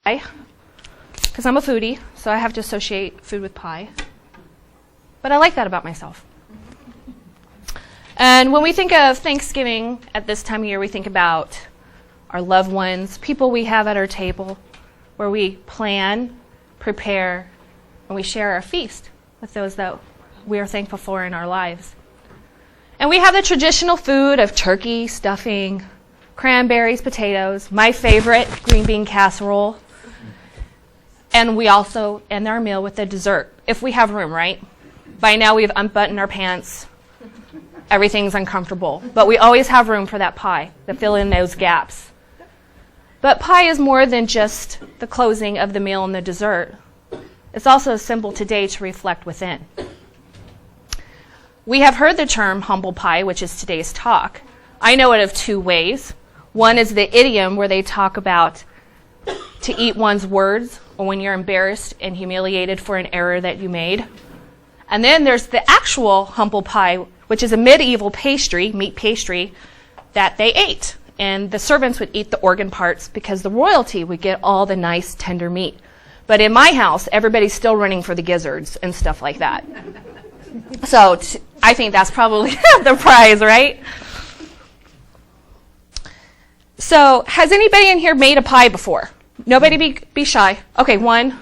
pie, because I'm a foodie, so I have to associate food with pie. But I like that about myself. And when we think of Thanksgiving at this time of year, we think about our loved ones, people we have at our table, where we plan, prepare, and we share our feast with those that we are thankful for in our lives. And we have the traditional food of turkey, stuffing, cranberries, potatoes, my favorite, green bean casserole. And we also end our meal with a dessert, if we have room, right? By now we've unbuttoned our pants. Everything's uncomfortable. But we always have room for that pie to fill in those gaps. But pie is more than just the closing of the meal and the dessert. It's also a symbol today to reflect within. We have heard the term humble pie, which is today's talk. I know it of two ways. One is the idiom where they talk about to eat one's words, or when you're embarrassed and humiliated for an error that you made. And then there's the actual humble pie, which is a medieval pastry, meat pastry, that they ate. And the servants would eat the organ parts because the royalty would get all the nice, tender meat. But in my house, everybody's still running for the gizzards and stuff like that. So I think that's probably the prize, right? So has anybody in here made a pie before? Nobody be shy. Okay, one.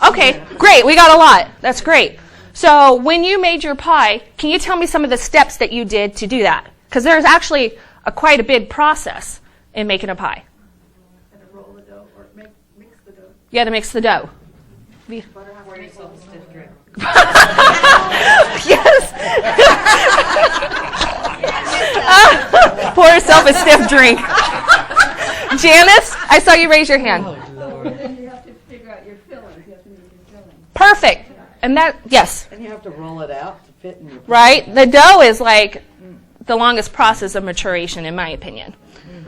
Okay, great. We got a lot. That's great. So when you made your pie, can you tell me some of the steps that you did to do that? Because there's actually quite a big process in making a pie. And to roll the dough or mix the dough. You had to mix the dough. Pour yourself a stiff drink. Yes. Pour yourself a stiff drink. Janice, I saw you raise your hand. And then you have to figure out your fillings. You have to make your fillings. Perfect. And that, yes. And you have to roll it out to fit in your Right? The dough is like the longest process of maturation, in my opinion.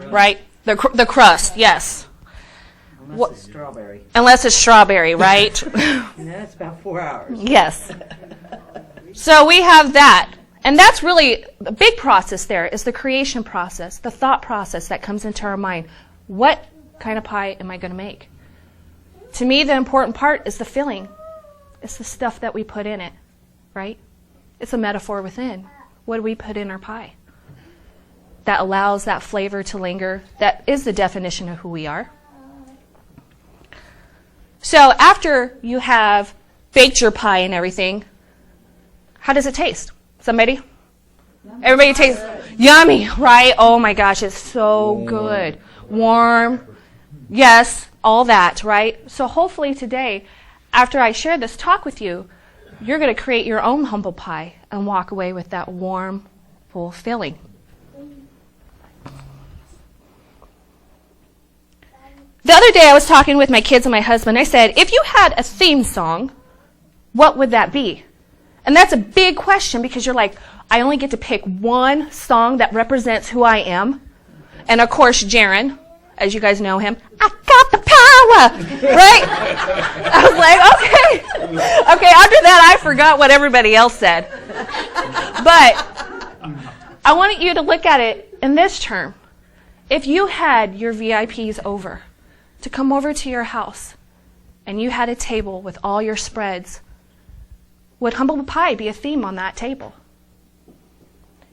Right? The crust, yes. Unless it's strawberry. Unless it's strawberry, right? And then it's about 4 hours. Yes. So we have that. And that's really the big process there is the creation process, the thought process that comes into our mind. What kind of pie am I going to make? To me, the important part is the filling. It's the stuff that we put in it, right? It's a metaphor within. What do we put in our pie? That allows that flavor to linger. That is the definition of who we are. So after you have baked your pie and everything, how does it taste? Somebody? Everybody tastes yummy, right? Oh my gosh, it's so good. Warm. Yes, all that, right? So hopefully today, after I share this talk with you, you're going to create your own humble pie and walk away with that warm, full feeling. The other day I was talking with my kids and my husband. I said, if you had a theme song, what would that be? And that's a big question because you're like, I only get to pick one song that represents who I am. And of course, Jaren, as you guys know him, I got the power, right? I was like, okay, after that I forgot what everybody else said. But I wanted you to look at it in this term. If you had your VIPs over, to come over to your house, and you had a table with all your spreads, would humble pie be a theme on that table?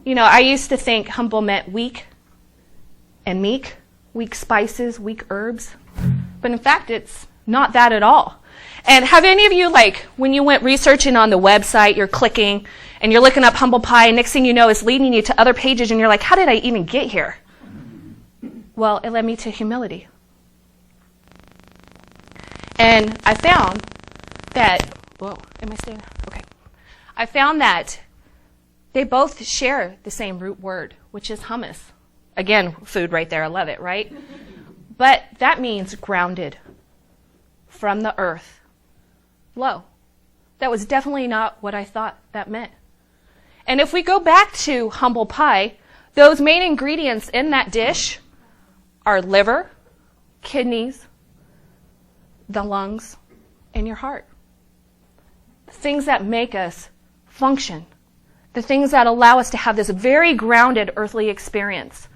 You know, I used to think humble meant weak and meek, weak spices, weak herbs. But in fact, it's not that at all. And have any of you, like, when you went researching on the website, you're clicking, and you're looking up humble pie, and next thing you know, it's leading you to other pages, and you're like, how did I even get here? Well, it led me to humility. And I found that, whoa, am I staying? Okay. I found that they both share the same root word, which is hummus. Again, food right there, I love it, right? But that means grounded, from the earth, low. That was definitely not what I thought that meant. And if we go back to humble pie, those main ingredients in that dish are liver, kidneys, the lungs, and your heart. The things that make us function. The things that allow us to have this very grounded earthly experience.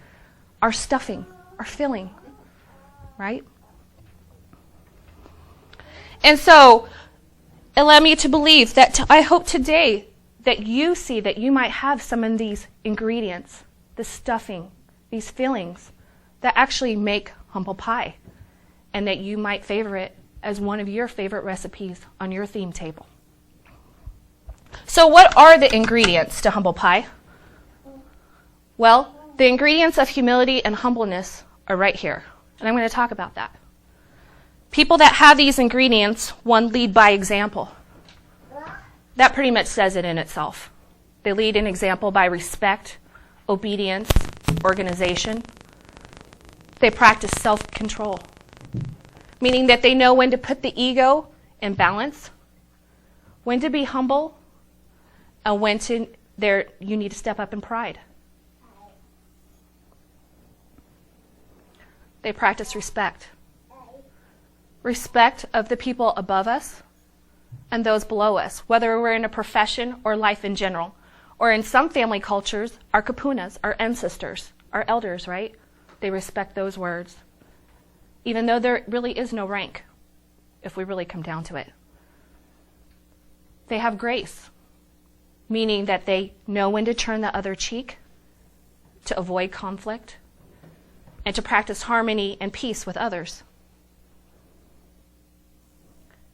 Our stuffing, our filling, right? And so, allow me to believe that I hope today that you see that you might have some of these ingredients, this stuffing, these fillings that actually make humble pie, and that you might favor it as one of your favorite recipes on your theme table. So what are the ingredients to humble pie? Well, the ingredients of humility and humbleness are right here, and I'm going to talk about that. People that have these ingredients, one, lead by example. That pretty much says it in itself. They lead an example by respect, obedience, organization. They practice self-control, meaning that they know when to put the ego in balance, when to be humble, and when to you need to step up in pride. They practice respect. Respect of the people above us and those below us, whether we're in a profession or life in general. Or in some family cultures, our kapunas, our ancestors, our elders, right? They respect those words, even though there really is no rank, if we really come down to it. They have grace, meaning that they know when to turn the other cheek to avoid conflict and to practice harmony and peace with others.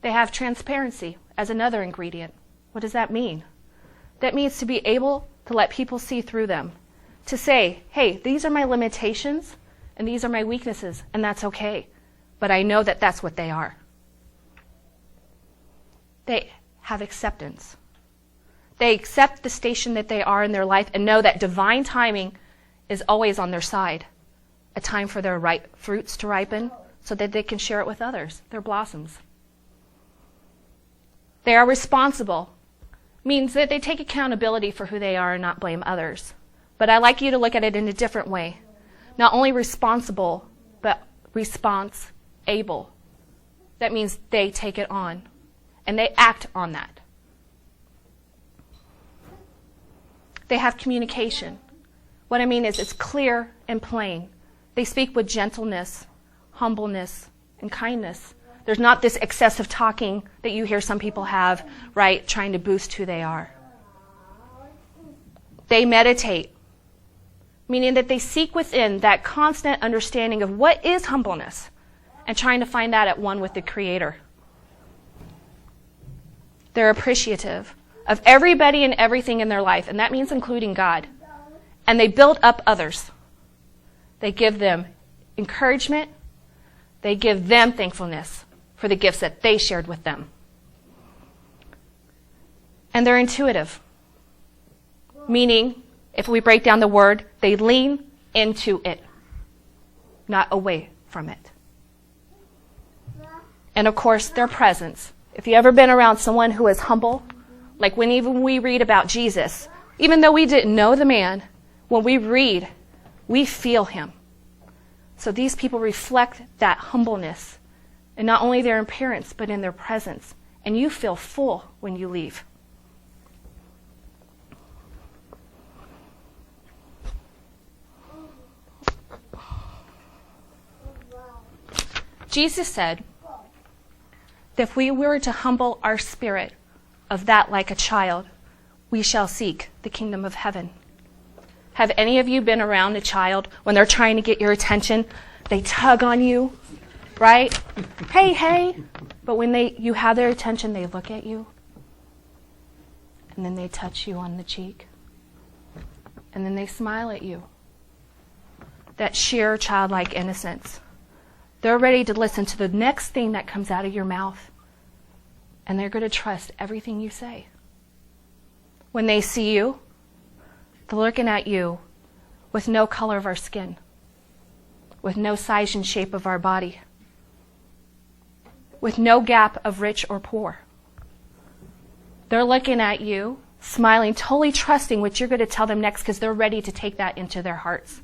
They have transparency as another ingredient. What does that mean? That means to be able to let people see through them, to say, hey, these are my limitations and these are my weaknesses, and that's okay, but I know that that's what they are. They have acceptance. They accept the station that they are in their life and know that divine timing is always on their side, a time for their fruits to ripen so that they can share it with others, their blossoms. They are responsible, means that they take accountability for who they are and not blame others. But I like you to look at it in a different way. Not only responsible, but response-able. That means they take it on, and they act on that. They have communication. What I mean is it's clear and plain. They speak with gentleness, humbleness, and kindness. There's not this excessive talking that you hear some people have, right, trying to boost who they are. They meditate, meaning that they seek within that constant understanding of what is humbleness and trying to find that at one with the Creator. They're appreciative of everybody and everything in their life, and that means including God. And they build up others. They give them encouragement. They give them thankfulness for the gifts that they shared with them. And they're intuitive, meaning, if we break down the word, they lean into it, not away from it. And of course, their presence. If you've ever been around someone who is humble, like when even we read about Jesus, even though we didn't know the man, when we read, we feel him. So these people reflect that humbleness, in not only their appearance, but in their presence. And you feel full when you leave. Jesus said that if we were to humble our spirit of that like a child, we shall seek the kingdom of heaven. Have any of you been around a child when they're trying to get your attention? They tug on you, right? Hey, hey. But when you have their attention, they look at you. And then they touch you on the cheek. And then they smile at you. That sheer childlike innocence. They're ready to listen to the next thing that comes out of your mouth. And they're going to trust everything you say. When they see you, they're looking at you with no color of our skin, with no size and shape of our body, with no gap of rich or poor. They're looking at you, smiling, totally trusting what you're going to tell them next because they're ready to take that into their hearts.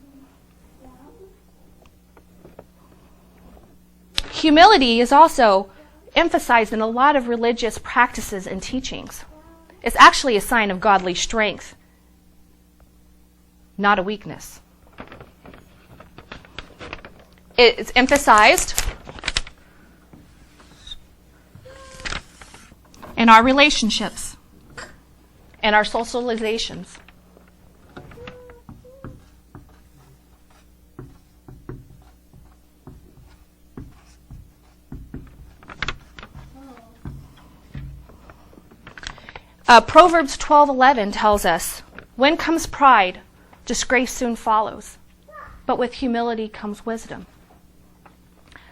Humility is also emphasized in a lot of religious practices and teachings. It's actually a sign of godly strength, not a weakness. It's emphasized in our relationships, and our socializations. Proverbs 12:11 tells us, when comes pride, disgrace soon follows, but with humility comes wisdom.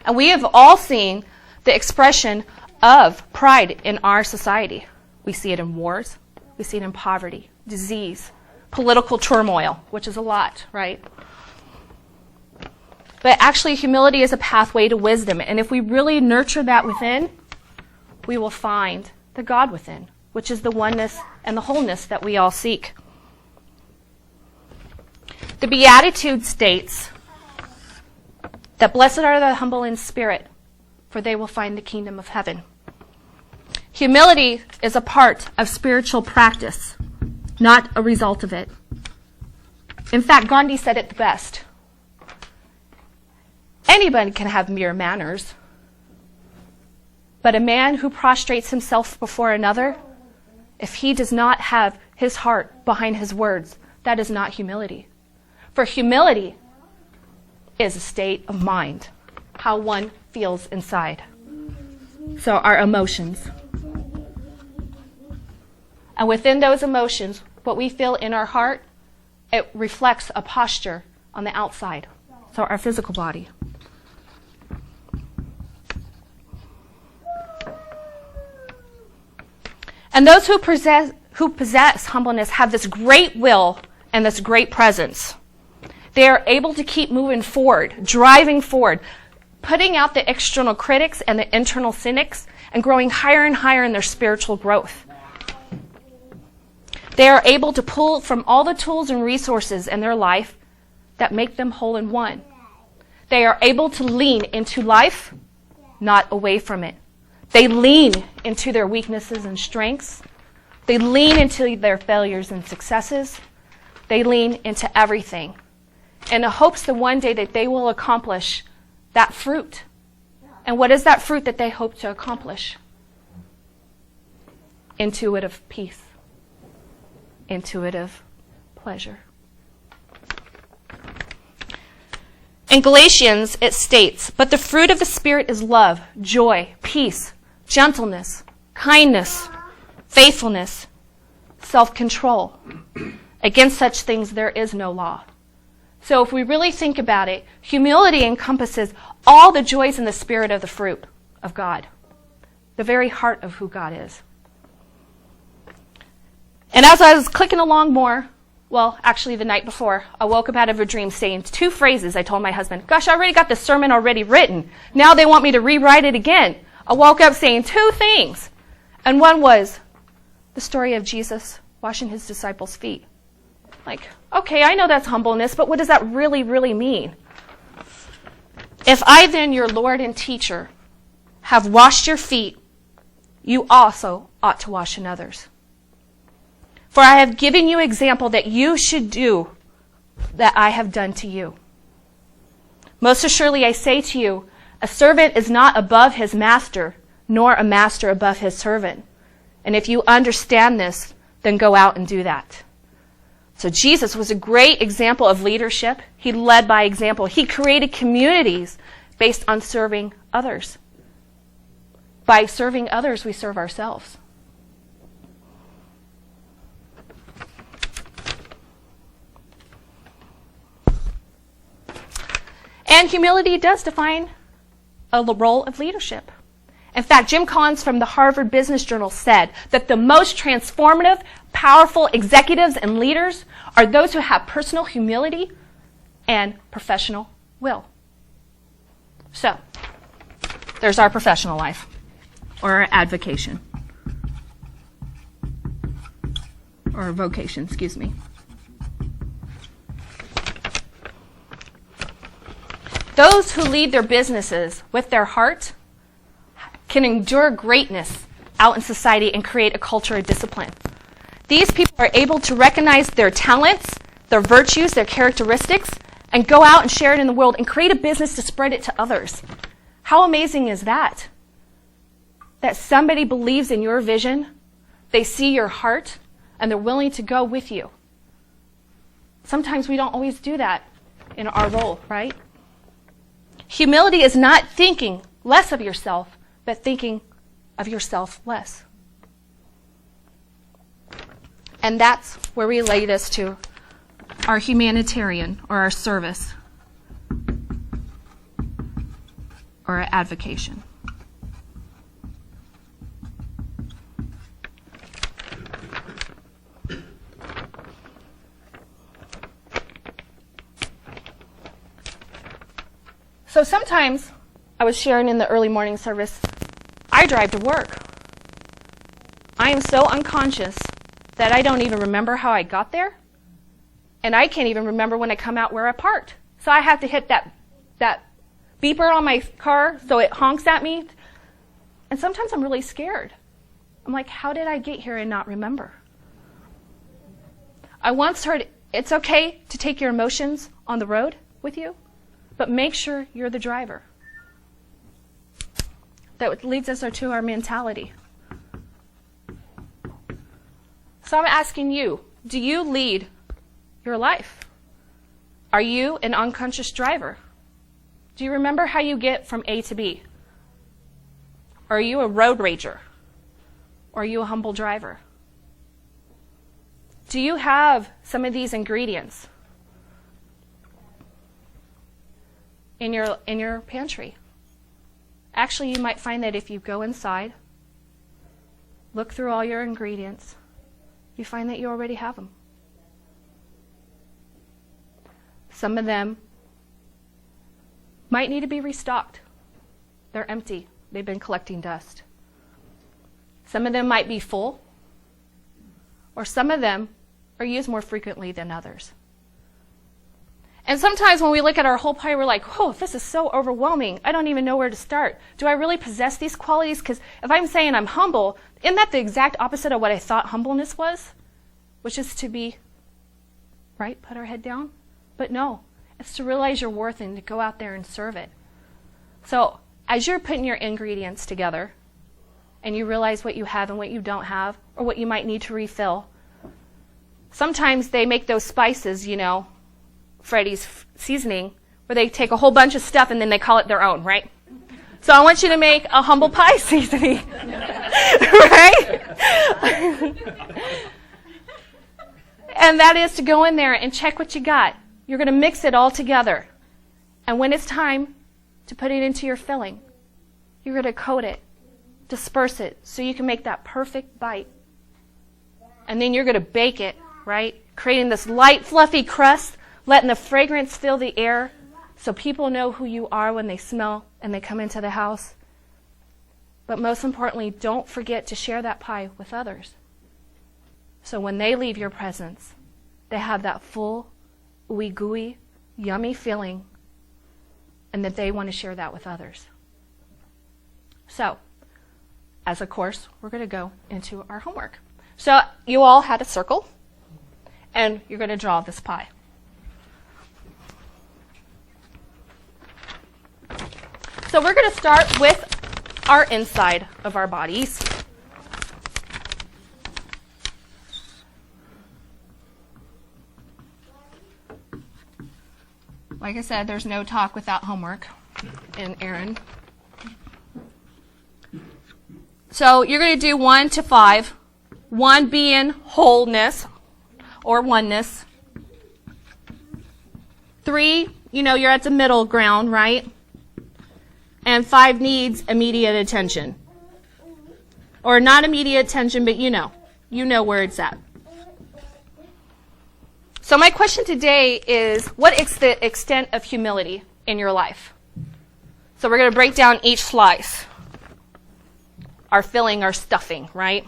And we have all seen the expression of pride in our society. We see it in wars, we see it in poverty, disease, political turmoil, which is a lot, right? But actually, humility is a pathway to wisdom. And if we really nurture that within, we will find the God within, which is the oneness and the wholeness that we all seek. The Beatitude states that blessed are the humble in spirit, for they will find the kingdom of heaven. Humility is a part of spiritual practice, not a result of it. In fact, Gandhi said it the best. Anybody can have mere manners, but a man who prostrates himself before another, if he does not have his heart behind his words, that is not humility. For humility is a state of mind, how one feels inside. So our emotions. And within those emotions, what we feel in our heart, it reflects a posture on the outside. So our physical body. And those who possess humbleness have this great will and this great presence. They are able to keep moving forward, driving forward, putting out the external critics and the internal cynics, and growing higher and higher in their spiritual growth. They are able to pull from all the tools and resources in their life that make them whole in one. They are able to lean into life, not away from it. They lean into their weaknesses and strengths. They lean into their failures and successes. They lean into everything in the hopes that one day that they will accomplish that fruit. And what is that fruit that they hope to accomplish? Intuitive peace. Intuitive pleasure. In Galatians, it states, but the fruit of the Spirit is love, joy, peace, gentleness, kindness, faithfulness, self-control. Against such things there is no law. So if we really think about it, humility encompasses all the joys in the spirit of the fruit of God, the very heart of who God is. And as I was clicking along more, well, actually the night before, I woke up out of a dream saying 2 phrases. I told my husband, gosh, I already got the sermon already written. Now they want me to rewrite it again. I woke up saying 2 things. And one was the story of Jesus washing his disciples' feet. Like, okay, I know that's humbleness, but what does that really, really mean? If I then, your Lord and teacher, have washed your feet, you also ought to wash another's. For I have given you example that you should do that I have done to you. Most assuredly I say to you, a servant is not above his master, nor a master above his servant. And if you understand this, then go out and do that. So Jesus was a great example of leadership. He led by example. He created communities based on serving others. By serving others, we serve ourselves. And humility does define a role of leadership. In fact, Jim Collins from the Harvard Business Journal said that the most transformative, powerful executives and leaders are those who have personal humility and professional will. So, there's our professional life, or our avocation, or vocation, excuse me. Those who lead their businesses with their heart can endure greatness out in society and create a culture of discipline. These people are able to recognize their talents, their virtues, their characteristics, and go out and share it in the world and create a business to spread it to others. How amazing is that? that somebody believes in your vision, they see your heart, and they're willing to go with you. Sometimes we don't always do that in our role, right? Humility is not thinking less of yourself, but thinking of yourself less. And that's where we relate this to our humanitarian or our service or our advocation. So sometimes, I was sharing in the early morning service, I drive to work. I am so unconscious that I don't even remember how I got there, and I can't even remember when I come out where I parked. So I have to hit that beeper on my car so it honks at me. And sometimes I'm really scared. I'm like, how did I get here and not remember? I once heard it's okay to take your emotions on the road with you, but make sure you're the driver. That leads us to our mentality. So I'm asking you, do you lead your life? Are you an unconscious driver? Do you remember how you get from A to B? Or are you a road rager? Or are you a humble driver? Do you have some of these ingredients in your pantry? Actually, you might find that if you go inside, look through all your ingredients, you find that you already have them. Some of them might need to be restocked. They're empty. They've been collecting dust. Some of them might be full, or some of them are used more frequently than others. And sometimes when we look at our whole pie, we're like, oh, this is so overwhelming. I don't even know where to start. Do I really possess these qualities? Because if I'm saying I'm humble, isn't that the exact opposite of what I thought humbleness was? Which is to be, right, put our head down? But no, it's to realize your worth and to go out there and serve it. So as you're putting your ingredients together, and you realize what you have and what you don't have, or what you might need to refill, sometimes they make those spices, Freddy's seasoning, where they take a whole bunch of stuff and then they call it their own, right? So I want you to make a humble pie seasoning, right? And that is to go in there and check what you got. You're going to mix it all together. And when it's time to put it into your filling, you're going to coat it, disperse it, so you can make that perfect bite. And then you're going to bake it, right? Creating this light, fluffy crust, letting the fragrance fill the air so people know who you are when they smell and they come into the house. But most importantly, don't forget to share that pie with others. So when they leave your presence, they have that full, ooey gooey, yummy feeling, and that they want to share that with others. So, as a course, we're going to go into our homework. So you all had a circle, and you're going to draw this pie. So we're going to start with our inside of our bodies. Like I said, there's no talk without homework in Eren. So you're going to do 1 to 5. 1 being wholeness or oneness. 3, you're at the middle ground, right? And 5 needs immediate attention. Or not immediate attention, but you know where it's at. So my question today is, what is the extent of humility in your life? So we're going to break down each slice. Our filling, our stuffing, right?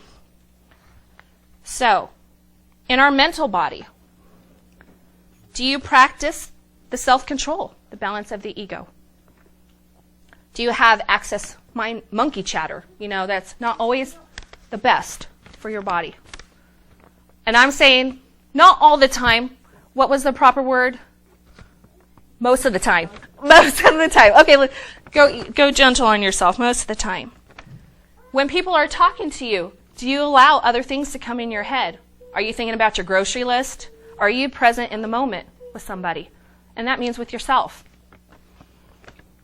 So, in our mental body, do you practice the self-control, the balance of the ego? Do you have access monkey chatter? That's not always the best for your body. And I'm saying not all the time. What was the proper word? Most of the time. Most of the time. Okay, go gentle on yourself most of the time. When people are talking to you, do you allow other things to come in your head? Are you thinking about your grocery list? Are you present in the moment with somebody? And that means with yourself.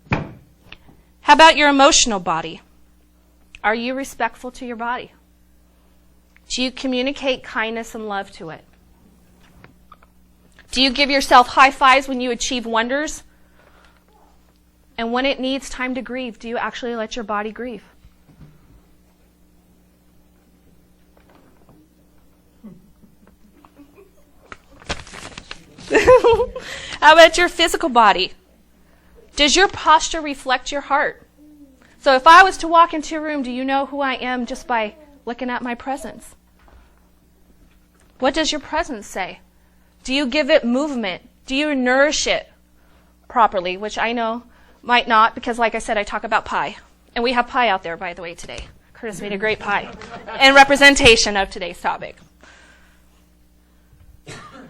How about your emotional body? Are you respectful to your body? Do you communicate kindness and love to it? Do you give yourself high fives when you achieve wonders? And when it needs time to grieve, do you actually let your body grieve? How about your physical body? Does your posture reflect your heart? So if I was to walk into a room, do you know who I am just by looking at my presence? What does your presence say? Do you give it movement? Do you nourish it properly? Which I know might not, because like I said, I talk about pie. And we have pie out there, by the way, today. Curtis made a great pie in representation of today's topic.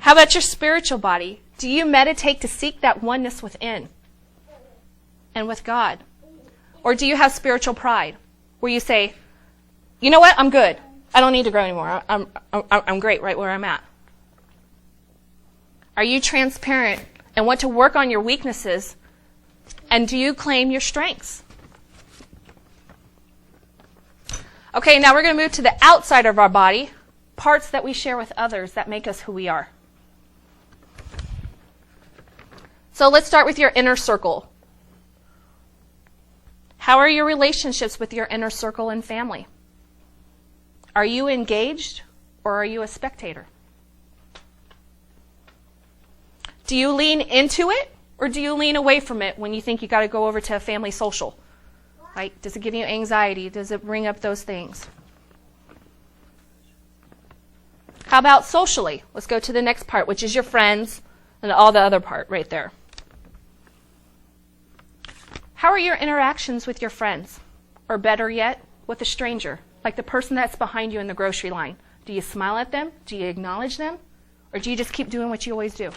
How about your spiritual body? Do you meditate to seek that oneness within and with God? Or do you have spiritual pride where you say, you know what, I'm good. I don't need to grow anymore. I'm great right where I'm at. Are you transparent and want to work on your weaknesses? And do you claim your strengths? Okay, now we're going to move to the outside of our body, parts that we share with others that make us who we are. So let's start with your inner circle. How are your relationships with your inner circle and family? Are you engaged or are you a spectator? Do you lean into it or do you lean away from it when you think you got to go over to a family social? Right? Does it give you anxiety? Does it bring up those things? How about socially? Let's go to the next part, which is your friends and all the other part right there. How are your interactions with your friends? Or better yet, with a stranger, like the person that's behind you in the grocery line? Do you smile at them? Do you acknowledge them? Or do you just keep doing what you always do?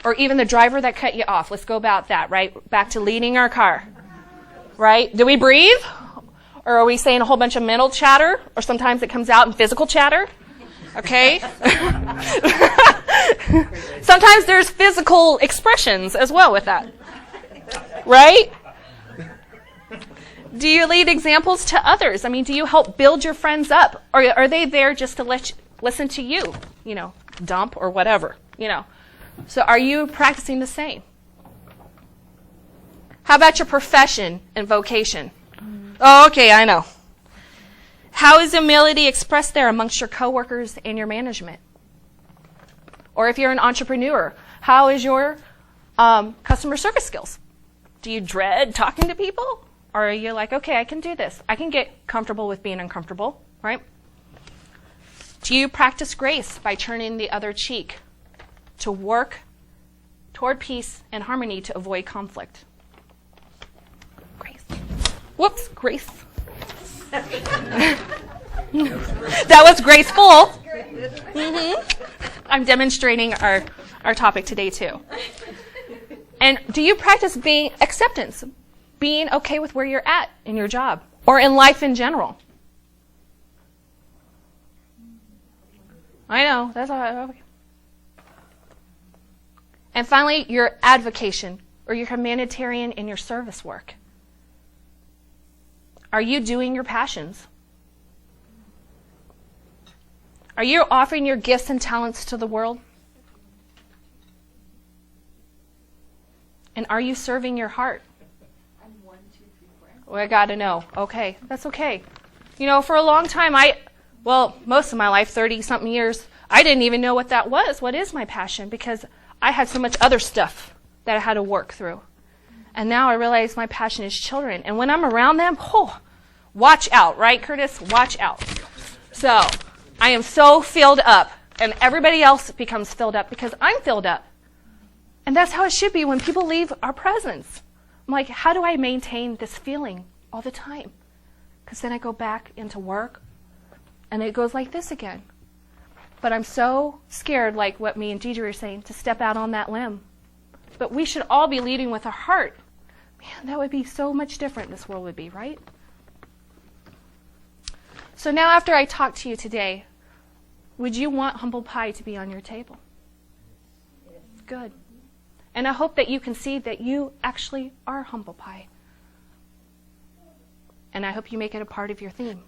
Or even the driver that cut you off. Let's go about that, right? Back to leading our car. Right? Do we breathe? Or are we saying a whole bunch of mental chatter? Or sometimes it comes out in physical chatter? Okay? Sometimes there's physical expressions as well with that. Right? Do you lead examples to others? I mean, do you help build your friends up? Or are they there just to listen to you? Dump or whatever, So are you practicing the same? How about your profession and vocation? Oh, okay, I know. How is humility expressed there amongst your coworkers and your management? Or if you're an entrepreneur, how is your customer service skills? Do you dread talking to people? Or are you like, okay, I can do this. I can get comfortable with being uncomfortable, right? Do you practice grace by turning the other cheek to work toward peace and harmony to avoid conflict? Grace. Whoops, grace. That was graceful. I'm demonstrating our topic today too. And do you practice being acceptance, being okay with where you're at in your job or in life in general? I know, that's all. Okay. And finally, your advocation or your humanitarian in your service work. Are you doing your passions? Are you offering your gifts and talents to the world? And are you serving your heart? I'm 1, 2, 3, 4. Well, I got to know. Okay, that's okay. For a long time, most of my life, 30-something years, I didn't even know what that was. What is my passion? Because I had so much other stuff that I had to work through. And now I realize my passion is children. And when I'm around them, watch out, right, Curtis? Watch out. So I am so filled up, and everybody else becomes filled up because I'm filled up. And that's how it should be when people leave our presence. I'm like, how do I maintain this feeling all the time? Because then I go back into work, and it goes like this again. But I'm so scared, like what me and Gigi were saying, to step out on that limb. But we should all be leading with our heart. Man, that would be so much different this world would be, right? So now after I talk to you today, would you want humble pie to be on your table? Good. And I hope that you can see that you actually are humble pie. And I hope you make it a part of your theme.